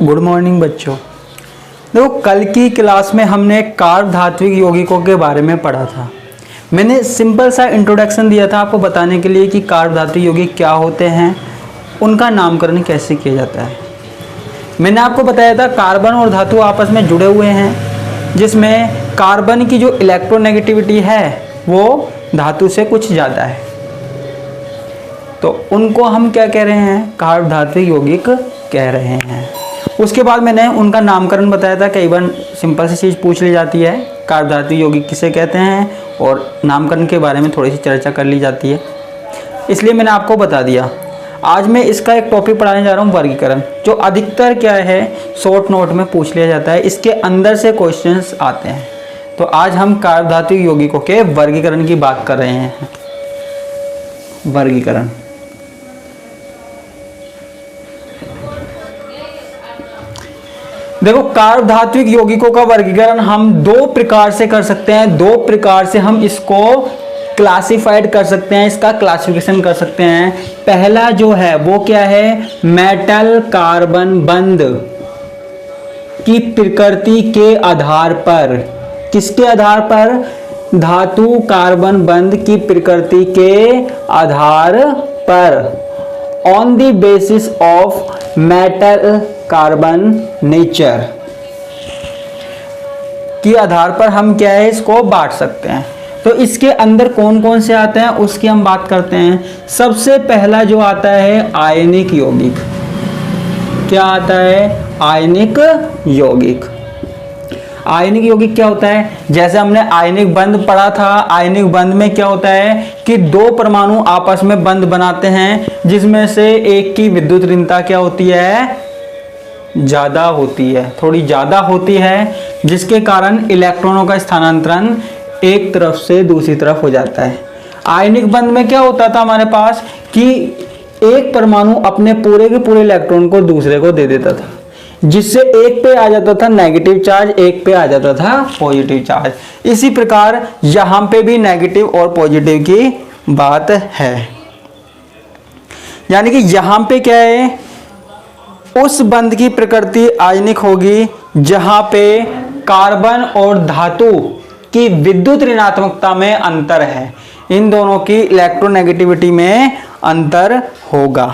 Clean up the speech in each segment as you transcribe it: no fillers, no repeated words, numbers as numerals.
Good morning बच्चों। देखो, कल की क्लास में हमने कार्ब धात्विक यौगिकों के बारे में पढ़ा था। मैंने सिंपल सा इंट्रोडक्शन दिया था आपको बताने के लिए कि कार्ब धात्विक यौगिक क्या होते हैं, उनका नामकरण कैसे किया जाता है। मैंने आपको बताया था कार्बन और धातु आपस में जुड़े हुए हैं, जिसमें कार्बन की जो इलेक्ट्रोनेगेटिविटी है वो धातु से कुछ ज़्यादा है, तो उनको हम क्या कह रहे हैं, कार्ब धात्विक यौगिक कह रहे हैं। उसके बाद मैंने उनका नामकरण बताया था। कई बार सिंपल सी चीज़ पूछ ली जाती है, कार्ब धात्विक यौगिक किसे कहते हैं, और नामकरण के बारे में थोड़ी सी चर्चा कर ली जाती है, इसलिए मैंने आपको बता दिया। आज मैं इसका एक टॉपिक पढ़ाने जा रहा हूँ, वर्गीकरण, जो अधिकतर क्या है शॉर्ट नोट में पूछ लिया जाता है, इसके अंदर से क्वेश्चंस आते हैं। तो आज हम कार्ब धात्विक यौगिकों के वर्गीकरण की बात कर रहे हैं। वर्गीकरण, देखो, कार्ब धात्विक यौगिकों का वर्गीकरण हम दो प्रकार से कर सकते हैं। दो प्रकार से हम इसको क्लासिफाइड कर सकते हैं, इसका क्लासिफिकेशन कर सकते हैं। पहला जो है वो क्या है, मेटल कार्बन बंध की प्रकृति के आधार पर। किसके आधार पर? धातु कार्बन बंध की प्रकृति के आधार पर। On the basis of metal carbon nature के आधार पर हम क्या है इसको बांट सकते हैं। तो इसके अंदर कौन कौन से आते हैं उसकी हम बात करते हैं। सबसे पहला जो आता है आयनिक यौगिक। क्या आता है? आयनिक यौगिक। आयनिक यौगिक क्या होता है? जैसे हमने आयनिक बंध पढ़ा था, आयनिक बंध में क्या होता है कि दो परमाणु आपस में बंध बनाते हैं, जिसमें से एक की विद्युत ऋणता क्या होती है, ज्यादा होती है, थोड़ी ज्यादा होती है, जिसके कारण इलेक्ट्रॉनों का स्थानांतरण एक तरफ से दूसरी तरफ हो जाता है। आयनिक बंध में क्या होता था हमारे पास कि एक परमाणु अपने पूरे के पूरे इलेक्ट्रॉन को दूसरे को दे देता था, जिससे एक पे आ जाता था नेगेटिव चार्ज, एक पे आ जाता था पॉजिटिव चार्ज। इसी प्रकार यहां पे भी नेगेटिव और पॉजिटिव की बात है, यानी कि यहां पे क्या है, उस बंध की प्रकृति आयनिक होगी जहां पे कार्बन और धातु की विद्युत ऋणात्मकता में अंतर है, इन दोनों की इलेक्ट्रोनेगेटिविटी में अंतर होगा।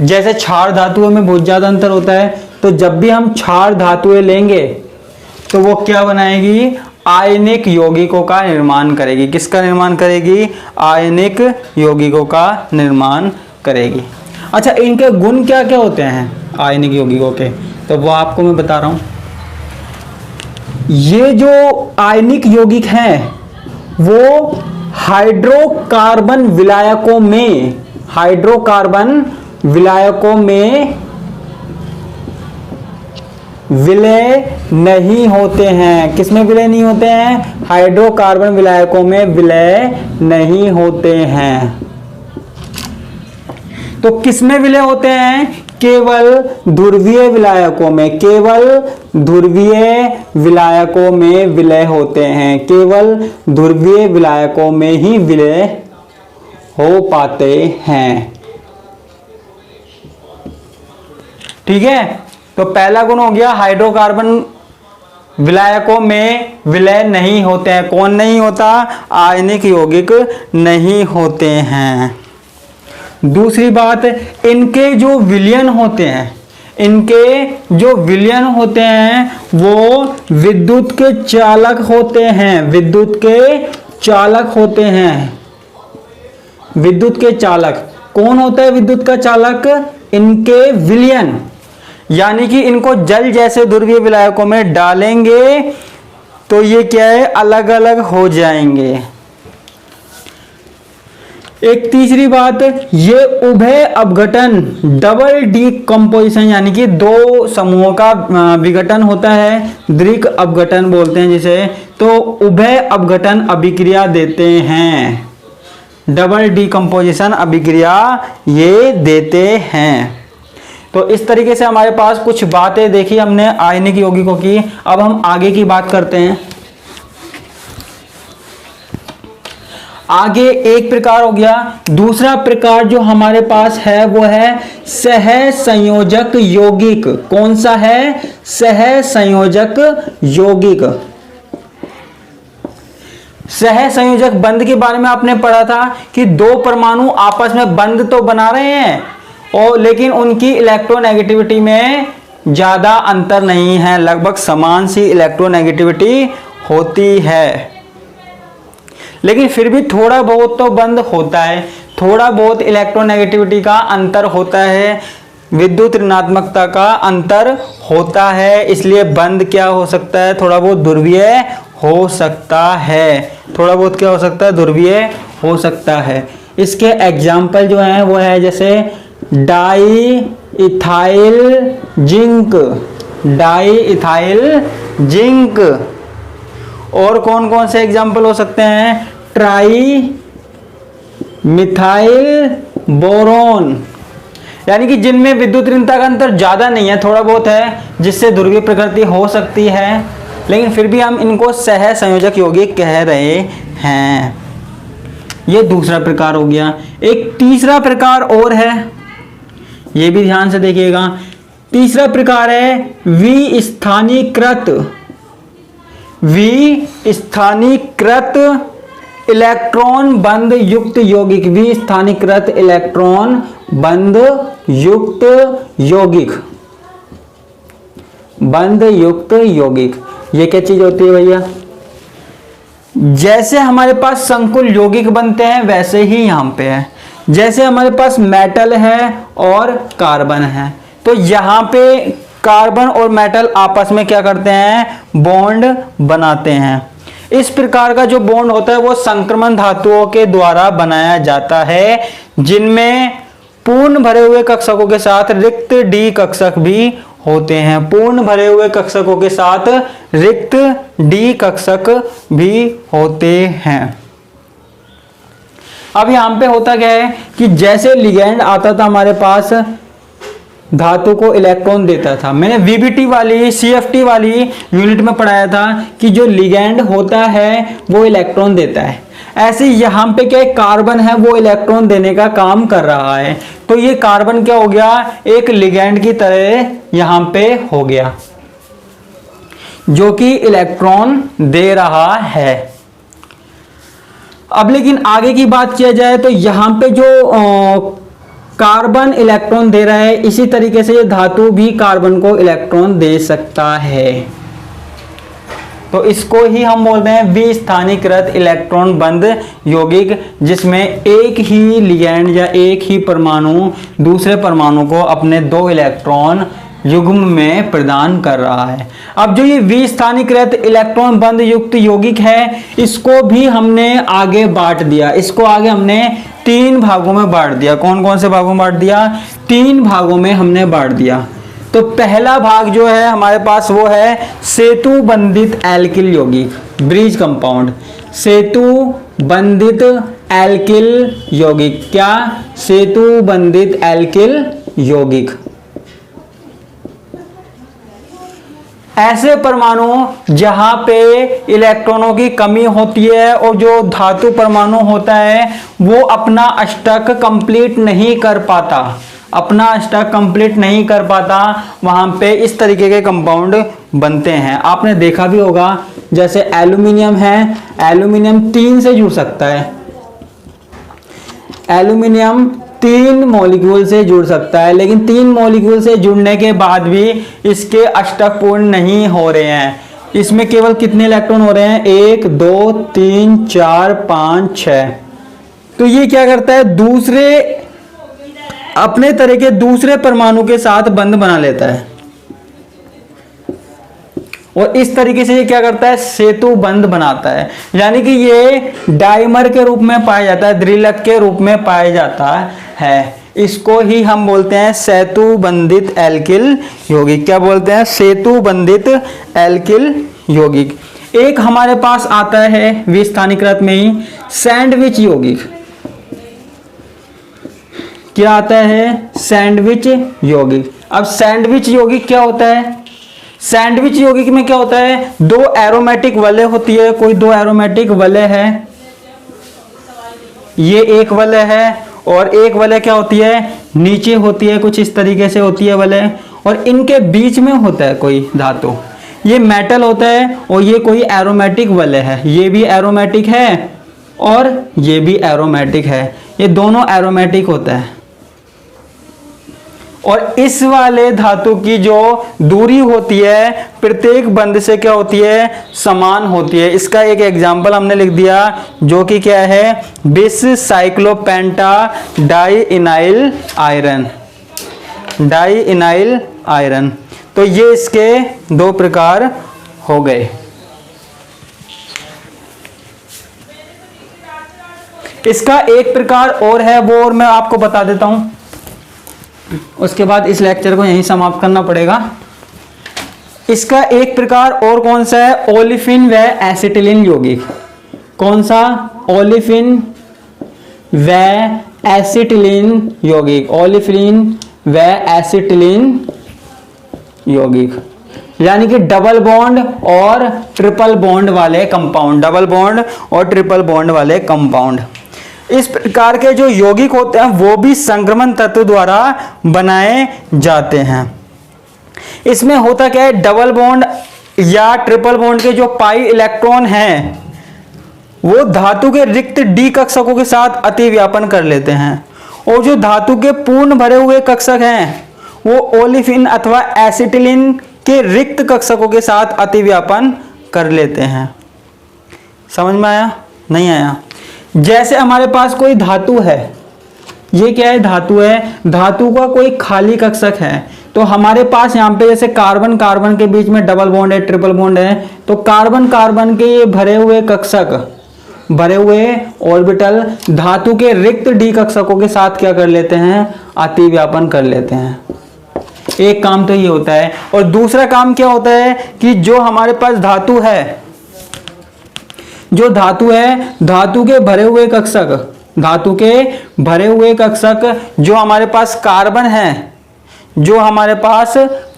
जैसे क्षार धातुओं में बहुत ज्यादा अंतर होता है, तो जब भी हम क्षार धातुएं लेंगे तो वो क्या बनाएगी, आयनिक यौगिकों का निर्माण करेगी। किसका निर्माण करेगी? आयनिक यौगिकों का निर्माण करेगी। अच्छा, इनके गुण क्या क्या होते हैं आयनिक यौगिकों के, तो वो आपको मैं बता रहा हूं। ये जो आयनिक यौगिक हैं वो हाइड्रोकार्बन विलायकों में, हाइड्रोकार्बन विलायकों में विलय नहीं होते हैं। किसमें विलय नहीं होते हैं? हाइड्रोकार्बन विलायकों में विलय नहीं होते हैं। तो किसमें विलय होते हैं? केवल ध्रुवीय विलायकों में, केवल ध्रुवीय विलायकों में विलय होते हैं। केवल ध्रुवीय विलायकों में ही विलय हो पाते हैं। ठीक है, तो पहला गुण हो गया, हाइड्रोकार्बन विलायकों में विलय नहीं होते हैं। कौन नहीं होता? आयनिक यौगिक नहीं होते हैं। दूसरी बात, इनके जो विलयन होते हैं, इनके जो विलयन होते हैं वो विद्युत के चालक होते हैं। विद्युत के चालक होते हैं। विद्युत के चालक कौन होता है? विद्युत का चालक इनके विलयन, यानी कि इनको जल जैसे ध्रुवीय विलायकों में डालेंगे तो ये क्या है, अलग अलग हो जाएंगे। एक तीसरी बात, ये उभय अपघटन, डबल डीकंपोजिशन, यानी कि दो समूहों का विघटन होता है, द्विक अपघटन बोलते हैं जिसे, तो उभय अपघटन अभिक्रिया देते हैं। डबल डीकंपोजिशन अभिक्रिया ये देते हैं। तो इस तरीके से हमारे पास कुछ बातें देखी हमने आयनिक यौगिकों की। अब हम आगे की बात करते हैं। आगे एक प्रकार हो गया। दूसरा प्रकार जो हमारे पास है वो है सहसंयोजक यौगिक। कौन सा है? सहसंयोजक यौगिक। सहसंयोजक बंध के बारे में आपने पढ़ा था कि दो परमाणु आपस में बंध तो बना रहे हैं और लेकिन उनकी इलेक्ट्रोनेगेटिविटी में ज्यादा अंतर नहीं है, लगभग समान सी इलेक्ट्रोनेगेटिविटी होती है, लेकिन फिर भी थोड़ा बहुत तो बंध होता है, थोड़ा बहुत इलेक्ट्रोनेगेटिविटी का अंतर होता है, विद्युत ऋणात्मकता का अंतर होता है, इसलिए बंध क्या हो सकता है? थोड़ा बहुत ध्रुवीय हो सकता है। थोड़ा बहुत क्या हो सकता है? ध्रुवीय हो सकता है। इसके एग्जाम्पल जो हैं वो है जैसे di ethyl zinc, di ethyl zinc. और कौन कौन से एग्जाम्पल हो सकते हैं? ट्राई मिथाइल बोरोन, यानी कि जिनमें विद्युत ऋणता का अंतर ज्यादा नहीं है, थोड़ा बहुत है, जिससे ध्रुवीय प्रकृति हो सकती है, लेकिन फिर भी हम इनको सहसंयोजक यौगिक कह रहे हैं। यह दूसरा प्रकार हो गया। एक तीसरा प्रकार और है, यह भी ध्यान से देखिएगा। तीसरा प्रकार है विस्थानीकृत इलेक्ट्रॉन बंध युक्त यौगिक। विस्थानीकृत इलेक्ट्रॉन बंध युक्त यौगिक, बंध युक्त यौगिक। ये क्या चीज होती है भैया? जैसे हमारे पास संकुल यौगिक बनते हैं वैसे ही यहां पे है। जैसे हमारे पास मेटल है और कार्बन है, तो यहां पे कार्बन और मेटल आपस में क्या करते हैं? बॉन्ड बनाते हैं। इस प्रकार का जो बॉन्ड होता है वो संक्रमण धातुओं के द्वारा बनाया जाता है, जिनमें पूर्ण भरे हुए कक्षकों के साथ रिक्त डी कक्षक भी होते हैं। पूर्ण भरे हुए कक्षकों के साथ रिक्त डी कक्षक भी होते हैं। अब यहां पे होता क्या है कि जैसे लिगैंड आता था हमारे पास, धातु को इलेक्ट्रॉन देता था। मैंने वीबीटी वाली सीएफटी वाली यूनिट में पढ़ाया था कि जो लिगैंड होता है वो इलेक्ट्रॉन देता है। ऐसे यहां पे क्या कार्बन है वो इलेक्ट्रॉन देने का काम कर रहा है, तो ये कार्बन क्या हो गया? एक लिगैंड की तरह यहां पे हो गया, जो कि इलेक्ट्रॉन दे रहा है। अब लेकिन आगे की बात किया जाए तो यहां पे जो कार्बन इलेक्ट्रॉन दे रहा है, इसी तरीके से ये धातु भी कार्बन को इलेक्ट्रॉन दे सकता है। तो इसको ही हम बोलते हैं विस्थानीकृत इलेक्ट्रॉन बंध यौगिक, जिसमें एक ही लिगैंड या एक ही परमाणु दूसरे परमाणु को अपने दो इलेक्ट्रॉन युग्म में प्रदान कर रहा है। अब जो ये विस्थानीकृत इलेक्ट्रॉन बंध युक्त यौगिक है, इसको भी हमने आगे बांट दिया। इसको आगे हमने 3 भागों में बांट दिया। कौन कौन से भागों में बांट दिया? 3 भागों में हमने बांट दिया। तो पहला भाग जो है हमारे पास वो है सेतु बंधित एल्किल यौगिक, ब्रिज कंपाउंड। सेतु बंधित एल्किल यौगिक। क्या? सेतु बंधित एल्किल यौगिक। ऐसे परमाणु जहां पे इलेक्ट्रॉनों की कमी होती है और जो धातु परमाणु होता है वो अपना अष्टक कंप्लीट नहीं कर पाता, अपना अष्टक कंप्लीट नहीं कर पाता, वहां पे इस तरीके के कंपाउंड बनते हैं। आपने देखा भी होगा, जैसे एल्यूमिनियम है, एल्यूमिनियम 3 से जुड़ सकता है। एल्यूमिनियम 3 मॉलिक्यूल से जुड़ सकता है, लेकिन 3 मॉलिक्यूल से जुड़ने के बाद भी इसके अष्टक पूर्ण नहीं हो रहे हैं। इसमें केवल कितने इलेक्ट्रॉन हो रहे हैं? 1 2 3 4 5 6। तो ये क्या करता है? दूसरे अपने तरह के दूसरे परमाणु के साथ बंध बना लेता है, और इस तरीके से ये क्या करता है? सेतु बंध बनाता है। यानी कि ये डाइमर के रूप में पाया जाता है, द्विलक के रूप में पाया जाता है। इसको ही हम बोलते हैं सेतु बंधित एल्किल यौगिक। क्या बोलते हैं? सेतु बंधित एल्किल यौगिक। एक हमारे पास आता है विस्थानीकृत में ही सैंडविच यौगिक। क्या आता है? सैंडविच यौगिक। अब सैंडविच यौगिक क्या होता है? सैंडविच यौगिक में क्या होता है? 2 एरोमेटिक वलय होती है, कोई 2 एरोमेटिक वलय है, ये एक वलय है और एक वलय क्या होती है, नीचे होती है, कुछ इस तरीके से होती है वलय, और इनके बीच में होता है कोई धातु। ये मेटल होता है और ये कोई एरोमेटिक वलय है। ये भी एरोमेटिक है और ये भी एरोमेटिक है, ये दोनों एरोमेटिक होता है। और इस वाले धातु की जो दूरी होती है प्रत्येक बंध से क्या होती है, समान होती है। इसका एक एग्जाम्पल हमने लिख दिया जो कि क्या है, बिस साइक्लोपेंटा डाइइनाइल आयरन, डाइइनाइल आयरन। तो ये इसके दो प्रकार हो गए। इसका एक प्रकार और है, वो और मैं आपको बता देता हूं, उसके बाद इस लेक्चर को यहीं समाप्त करना पड़ेगा। इसका एक प्रकार और कौन सा है, ओलिफिन व एसिटिलीन यौगिक। कौन सा, ओलिफिन व एसिटिलीन यौगिक, ओलिफिन व एसिटिलीन यौगिक, यानी कि डबल बॉन्ड और ट्रिपल बॉन्ड वाले कंपाउंड, डबल बॉन्ड और ट्रिपल बॉन्ड वाले कंपाउंड। इस प्रकार के जो यौगिक होते हैं वो भी संक्रमण तत्व द्वारा बनाए जाते हैं। इसमें होता क्या है, डबल बॉन्ड या ट्रिपल बॉन्ड के जो पाई इलेक्ट्रॉन हैं वो धातु के रिक्त डी कक्षकों के साथ अतिव्यापन कर लेते हैं, और जो धातु के पूर्ण भरे हुए कक्षक हैं वो ओलिफिन अथवा एसिटिलीन के रिक्त कक्षकों के साथ अतिव्यापन कर लेते हैं। समझ में आया, नहीं आया? जैसे हमारे पास कोई धातु है, ये क्या है, धातु है, धातु का कोई खाली कक्षक है, तो हमारे पास यहाँ पे जैसे कार्बन कार्बन के बीच में डबल बॉन्ड है, ट्रिपल बॉन्ड है, तो कार्बन कार्बन के ये भरे हुए कक्षक, भरे हुए ऑर्बिटल धातु के रिक्त डी कक्षकों के साथ क्या कर लेते हैं, अतिव्यापन कर लेते हैं। एक काम तो ये होता है, और दूसरा काम क्या होता है कि जो हमारे पास धातु है, जो धातु है, धातु के भरे हुए कक्षक, धातु के भरे हुए कक्षक जो हमारे पास कार्बन है, जो हमारे पास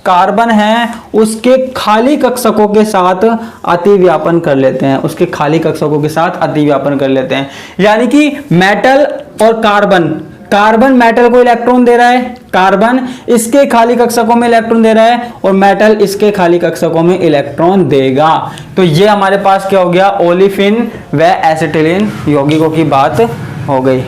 कार्बन है उसके खाली कक्षकों के साथ अतिव्यापन कर लेते हैं, उसके खाली कक्षकों के साथ अतिव्यापन कर लेते हैं। यानी कि मेटल और कार्बन, कार्बन मेटल को इलेक्ट्रॉन दे रहा है, कार्बन इसके खाली कक्षकों में इलेक्ट्रॉन दे रहा है, और मेटल इसके खाली कक्षकों में इलेक्ट्रॉन देगा। तो ये हमारे पास क्या हो गया, ओलिफिन व एसिटिलीन यौगिकों की बात हो गई।